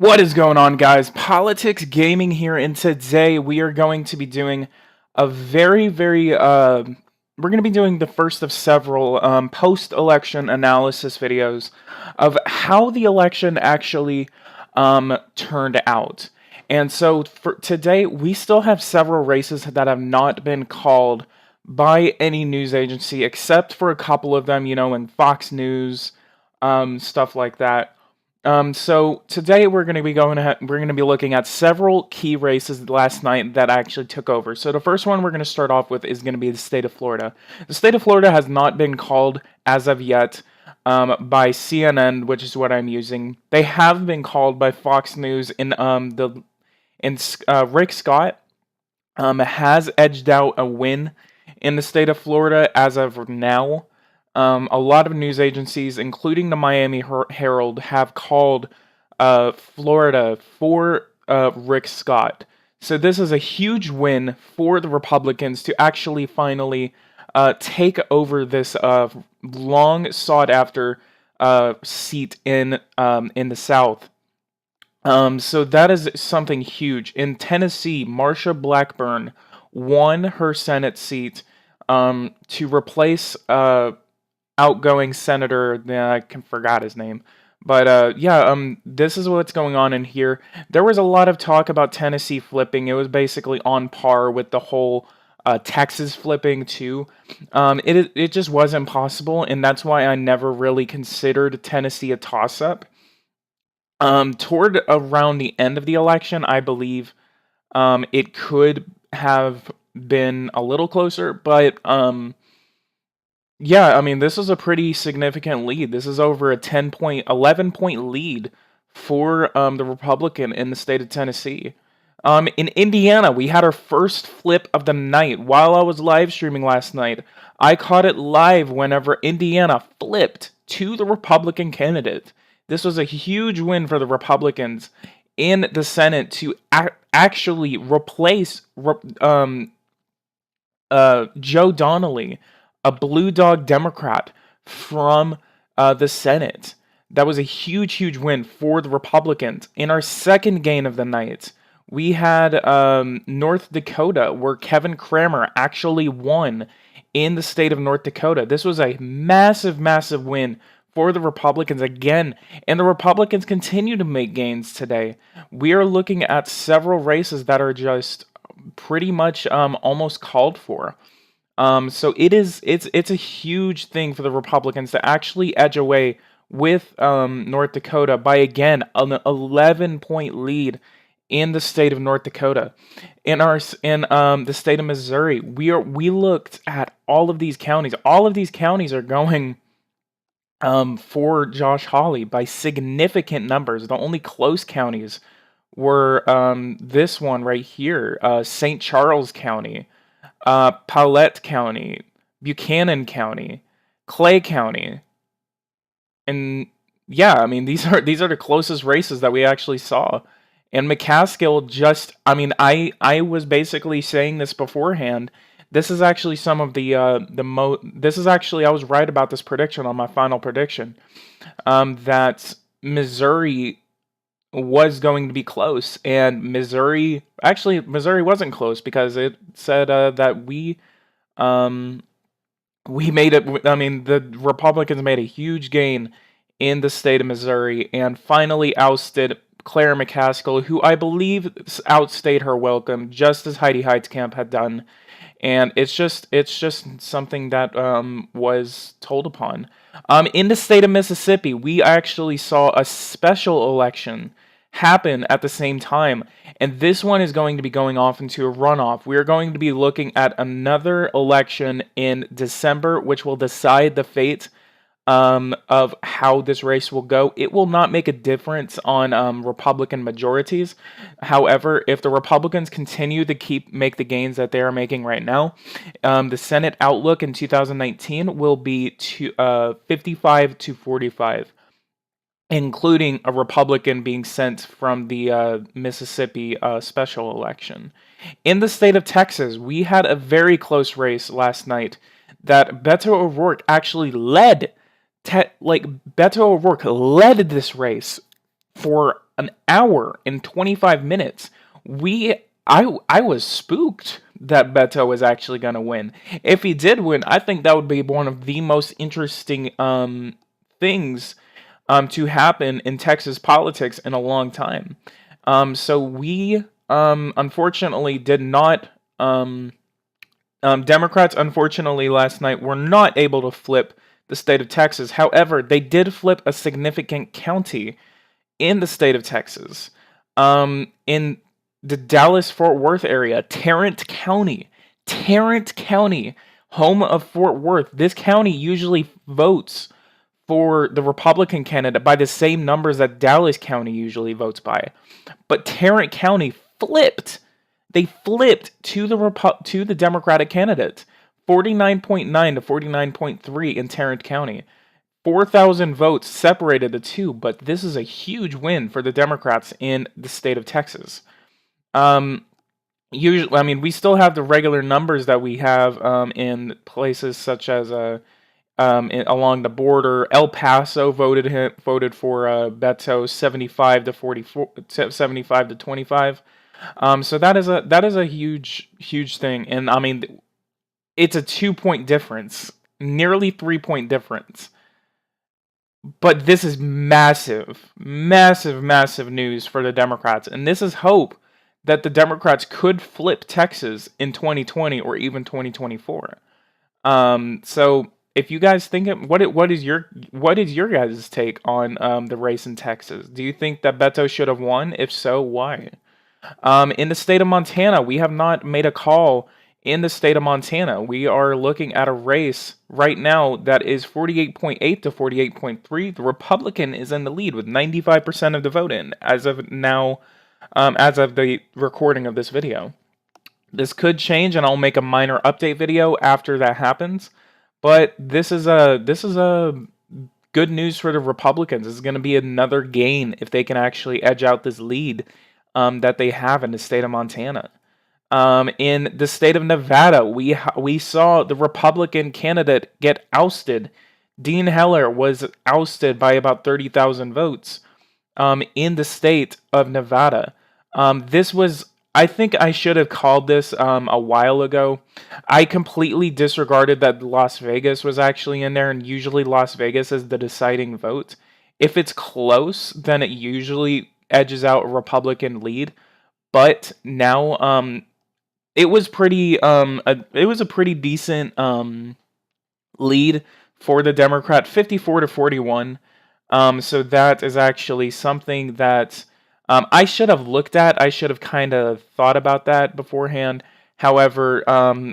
What is going on, guys? Politics Gaming here, and today we are going to be doing a we're going to be doing the first of several post-election analysis videos of how the election actually turned out. And so for today, we still have several races that have not been called by any news agency, except for a couple of them, in Fox News, stuff like that. So today we're going to be looking at several key races last night that actually took over. So the first one we're going to start off with is going to be the state of Florida. The state of Florida has not been called as of yet by CNN, which is what I'm using. They have been called by Fox News Rick Scott has edged out a win in the state of Florida as of now. A lot of news agencies, including the Miami Herald, have called Florida for Rick Scott. So this is a huge win for the Republicans to actually finally take over this long sought-after seat in the South. So that is something huge. In Tennessee, Marsha Blackburn won her Senate seat to replace outgoing senator. I forgot his name, but this is what's going on in here. There was a lot of talk about Tennessee flipping. It was basically on par with the whole Texas flipping too. It just wasn't possible, and that's why I never really considered Tennessee a toss-up. Toward around the end of the election, I believe it could have been a little closer, but yeah, I mean, this is a pretty significant lead. This is over a 11-point lead for the Republican in the state of Tennessee. In Indiana, we had our first flip of the night. While I was live streaming last night, I caught it live whenever Indiana flipped to the Republican candidate. This was a huge win for the Republicans in the Senate to actually replace Joe Donnelly, a blue dog Democrat, from the Senate. That was a huge, huge win for the Republicans. In our second game of the night, we had North Dakota, where Kevin Cramer actually won in the state of North Dakota. This was a massive, massive win for the Republicans again, and the Republicans continue to make gains today. We are looking at several races that are just pretty much almost called for. So it's a huge thing for the Republicans to actually edge away with North Dakota by, again, an 11-point lead in the state of North Dakota. In the state of Missouri, we looked at all of these counties. All of these counties are going for Josh Hawley by significant numbers. The only close counties were this one right here, St. Charles County, Paulet County, Buchanan County, Clay County, and yeah, I mean, these are the closest races that we actually saw. And McCaskill just, I mean, I was basically saying this beforehand. This is actually some of this is actually, I was right about this prediction on my final prediction, that Missouri was going to be close, and Missouri wasn't close because it said that we made it. I mean, the Republicans made a huge gain in the state of Missouri and finally ousted Claire McCaskill, who I believe outstayed her welcome, just as Heidi Heitkamp had done. And it's just something that was told upon. In the state of Mississippi, we actually saw a special election happen at the same time, and this one is going to be going off into a runoff. We are going to be looking at another election in December, which will decide the fate of how this race will go. It will not make a difference on Republican majorities. However, if the Republicans continue to make the gains that they are making right now, the Senate outlook in 2019 will be 55 to 45, including a Republican being sent from the Mississippi special election. In the state of Texas, we had a very close race last night that Beto O'Rourke actually led. Beto O'Rourke led this race for an hour and 25 minutes. I was spooked that Beto was actually going to win. If he did win, I think that would be one of the most interesting things to happen in Texas politics in a long time. So we unfortunately did not. Democrats, unfortunately, last night were not able to flip the state of Texas. However, they did flip a significant county in the state of Texas. In the Dallas-Fort Worth area, Tarrant County. Tarrant County, home of Fort Worth. This county usually votes for the Republican candidate by the same numbers that Dallas County usually votes by. But Tarrant County flipped. They flipped to the Democratic candidate. 49.9 to 49.3 in Tarrant County. 4,000 votes separated the two, but this is a huge win for the Democrats in the state of Texas. Usually, I mean, we still have the regular numbers that we have in places such as along the border. El Paso voted for Beto 75 to 44, 75 to 25. So that is a huge thing, and I mean, it's a 2-point difference, nearly 3-point difference. But this is massive, massive, massive news for the Democrats, and this is hope that the Democrats could flip Texas in 2020 or even 2024. So if you guys think what is your guys' take on the race in Texas? Do you think that Beto should have won? If so, why? In the state of Montana, we have not made a call in the state of Montana. We are looking at a race right now that is 48.8 to 48.3. The Republican is in the lead with 95% of the vote in as of now, as of the recording of this video. This could change, and I'll make a minor update video after that happens. But this is a good news for the Republicans. This is going to be another gain if they can actually edge out this lead that they have in the state of Montana. In the state of Nevada, we saw the Republican candidate get ousted. Dean Heller was ousted by about 30,000 votes in the state of Nevada. I think I should have called this a while ago. I completely disregarded that Las Vegas was actually in there, and usually Las Vegas is the deciding vote. If it's close, then it usually edges out a Republican lead. But now, it was a pretty decent lead for the Democrat, 54 to 41. So that is actually something that I should have looked at. I should have kind of thought about that beforehand. However,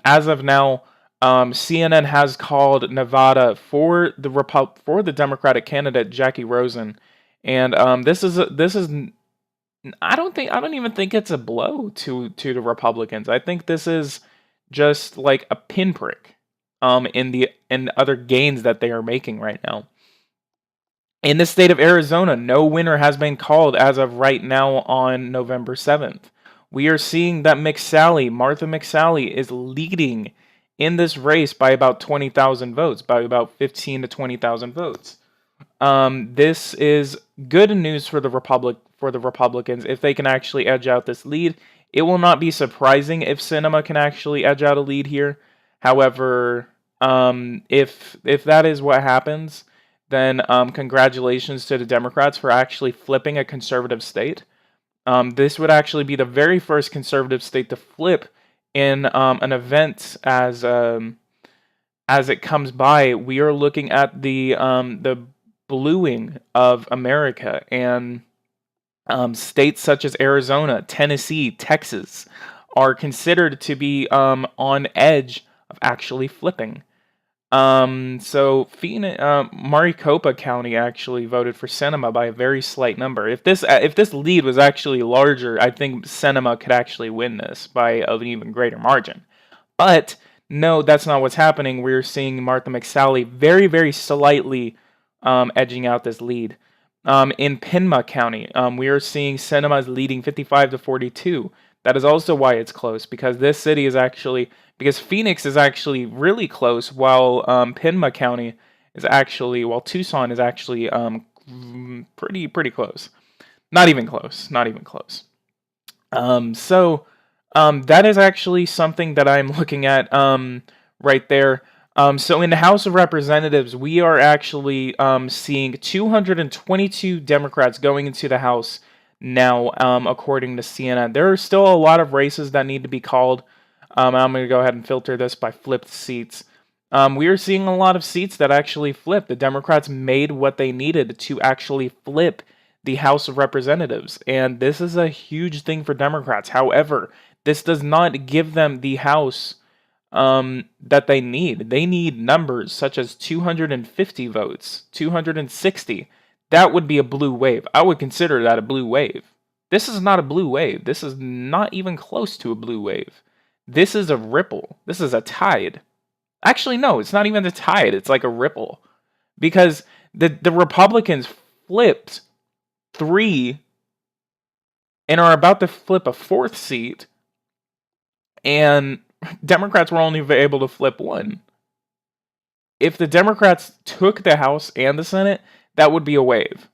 as of now, CNN has called Nevada for the Democratic candidate Jackie Rosen, and this is I don't even think it's a blow to the Republicans. I think this is just like a pinprick in other gains that they are making right now. In the state of Arizona, no winner has been called as of right now on November 7th. We are seeing that Martha McSally, is leading in this race by about 20,000 votes, by about 15 to 20,000 votes. This is good news for the Republicans if they can actually edge out this lead. It will not be surprising if Sinema can actually edge out a lead here. However, if that is what happens, then congratulations to the Democrats for actually flipping a conservative state. This would actually be the very first conservative state to flip in an event as it comes by. We are looking at the bluing of America, and states such as Arizona, Tennessee, Texas are considered to be on edge of actually flipping. So Maricopa County actually voted for Sinema by a very slight number. If this lead was actually larger, I think Sinema could actually win this by an even greater margin. But no, that's not what's happening. We're seeing Martha McSally very, very slightly edging out this lead. In Pinma County, we are seeing Sinema's leading 55 to 42. That is also why it's close, because this city is actually, because Phoenix is actually really close, while Pinma County is actually, while Tucson is actually pretty close. Not even close. Not even close. That is actually something that I'm looking at right there. So in the House of Representatives, we are actually seeing 222 Democrats going into the House now, according to CNN. There are still a lot of races that need to be called. I'm going to go ahead and filter this by flipped seats. We are seeing a lot of seats that actually flip. The Democrats made what they needed to actually flip the House of Representatives, and this is a huge thing for Democrats. However, this does not give them the House that they need. They need numbers such as 250 votes, 260. That would be a blue wave. I would consider that a blue wave. This is not a blue wave. This is not even close to a blue wave. This is a ripple. This is a tide. Actually, no, it's not even a tide. It's like a ripple. Because the Republicans flipped 3 and are about to flip a 4th seat, and Democrats were only able to flip 1. If the Democrats took the House and the Senate, that would be a wave.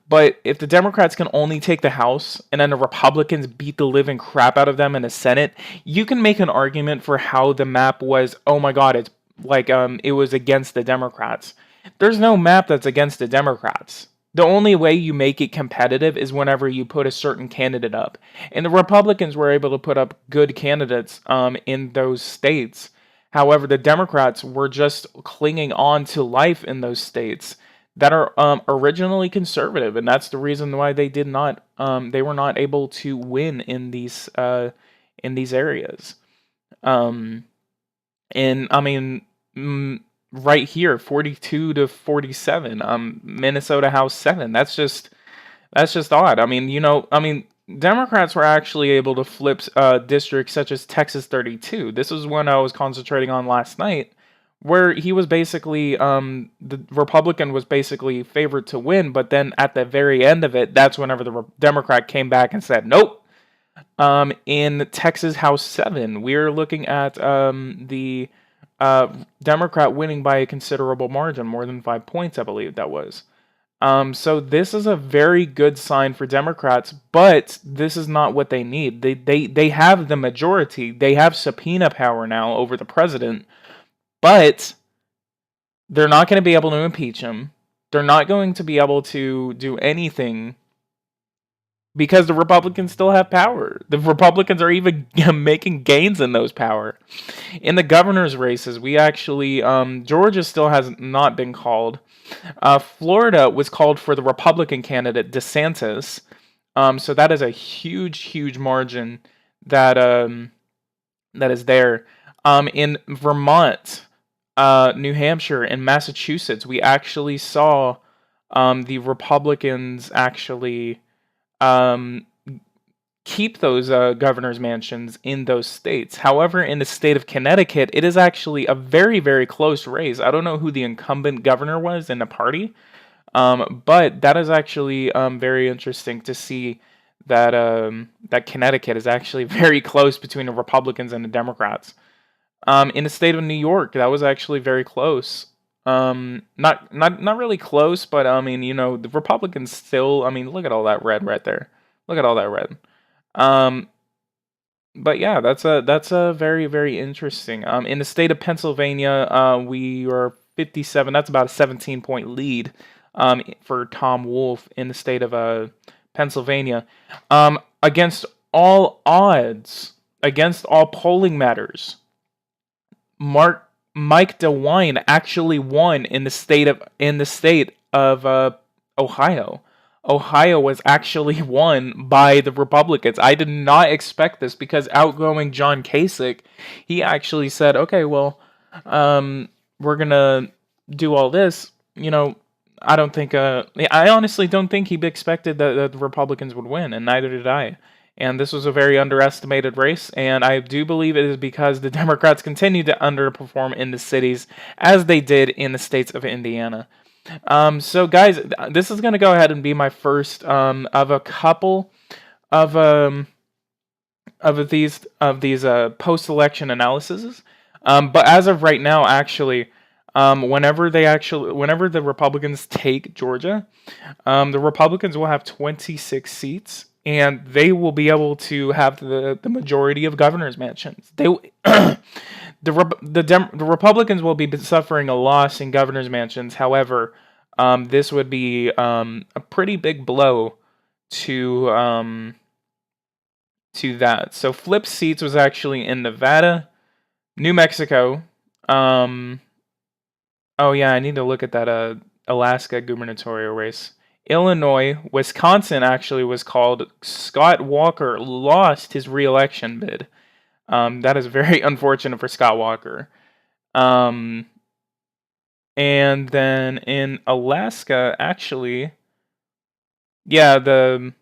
But if the Democrats can only take the House and then the Republicans beat the living crap out of them in the Senate, you can make an argument for how the map was, oh my god, it's like it was against the Democrats. There's no map that's against the Democrats. The only way you make it competitive is whenever you put a certain candidate up. And the Republicans were able to put up good candidates in those states. However, the Democrats were just clinging on to life in those states that are originally conservative, and that's the reason why they did not they were not able to win in these areas. And I mean, right here, 42 to 47, Minnesota House 7. That's just odd. I mean, Democrats were actually able to flip districts such as Texas 32. This is one I was concentrating on last night, where he was basically the Republican was basically favored to win, but then at the very end of it, that's whenever the Democrat came back and said nope. In Texas House 7, we're looking at the Democrat winning by a considerable margin, more than 5 points, I believe that was. So this is a very good sign for Democrats, but this is not what they need. They have the majority. They have subpoena power now over the president. But they're not going to be able to impeach him. They're not going to be able to do anything because the Republicans still have power. The Republicans are even making gains in those power. In the governor's races, we actually, Georgia still has not been called. Florida was called for the Republican candidate, DeSantis. So that is a huge, huge margin that is there. In Vermont, New Hampshire, and Massachusetts, we actually saw the Republicans actually keep those governor's mansions in those states. However, in the state of Connecticut, it is actually a very, very close race. I don't know who the incumbent governor was in the party, but that is actually very interesting to see that that Connecticut is actually very close between the Republicans and the Democrats. In the state of New York, that was actually very close. Not really close, but I mean, the Republicans still. I mean, look at all that red right there. Look at all that red. But yeah, that's a very, very interesting. In the state of Pennsylvania, we are 57. That's about a 17-point lead. For Tom Wolf in the state of Pennsylvania. Against all odds, against all polling matters, Mike DeWine actually won in the state of Ohio. Ohio was actually won by the Republicans. I did not expect this because outgoing John Kasich, he actually said, "Okay, well, we're gonna do all this." I don't think. I honestly don't think he expected that the Republicans would win, and neither did I. And this was a very underestimated race, and I do believe it is because the Democrats continue to underperform in the cities as they did in the states of Indiana. So guys, this is going to go ahead and be my first of a couple of these post-election analyses. But as of right now, actually, whenever the Republicans take Georgia, the Republicans will have 26 seats, and they will be able to have the majority of governor's mansions. The Republicans will be suffering a loss in governor's mansions. However, this would be a pretty big blow to that. So flip seats was actually in Nevada, New Mexico. Oh yeah, I need to look at that Alaska gubernatorial race. Illinois, Wisconsin actually was called. Scott Walker lost his re-election bid. That is very unfortunate for Scott Walker. And then in Alaska, actually, yeah, the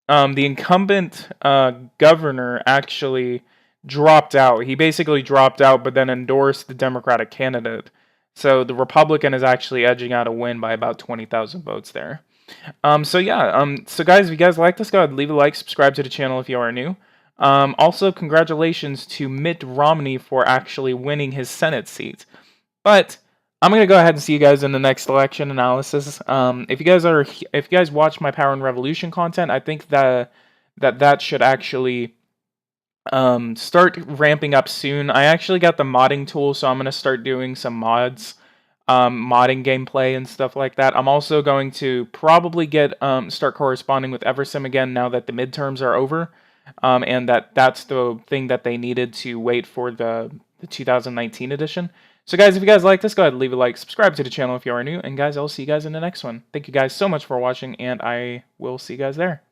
incumbent governor actually dropped out. He basically dropped out, but then endorsed the Democratic candidate. So the Republican is actually edging out a win by about 20,000 votes there. So yeah, so guys, if you guys like this, go ahead, leave a like, subscribe to the channel if you are new. Also, congratulations to Mitt Romney for actually winning his Senate seat. But I'm gonna go ahead and see you guys in the next election analysis. If you guys watch my Power and Revolution content, I think that should actually start ramping up soon. I actually got the modding tool, so I'm gonna start doing some mods, modding gameplay and stuff like that. I'm also going to probably start corresponding with Eversim again now that the midterms are over, and that's the thing that they needed to wait for the 2019 edition. So guys, if you guys like this, go ahead and leave a like, subscribe to the channel if you are new, and guys, I'll see you guys in the next one. Thank you guys so much for watching, and I will see you guys there.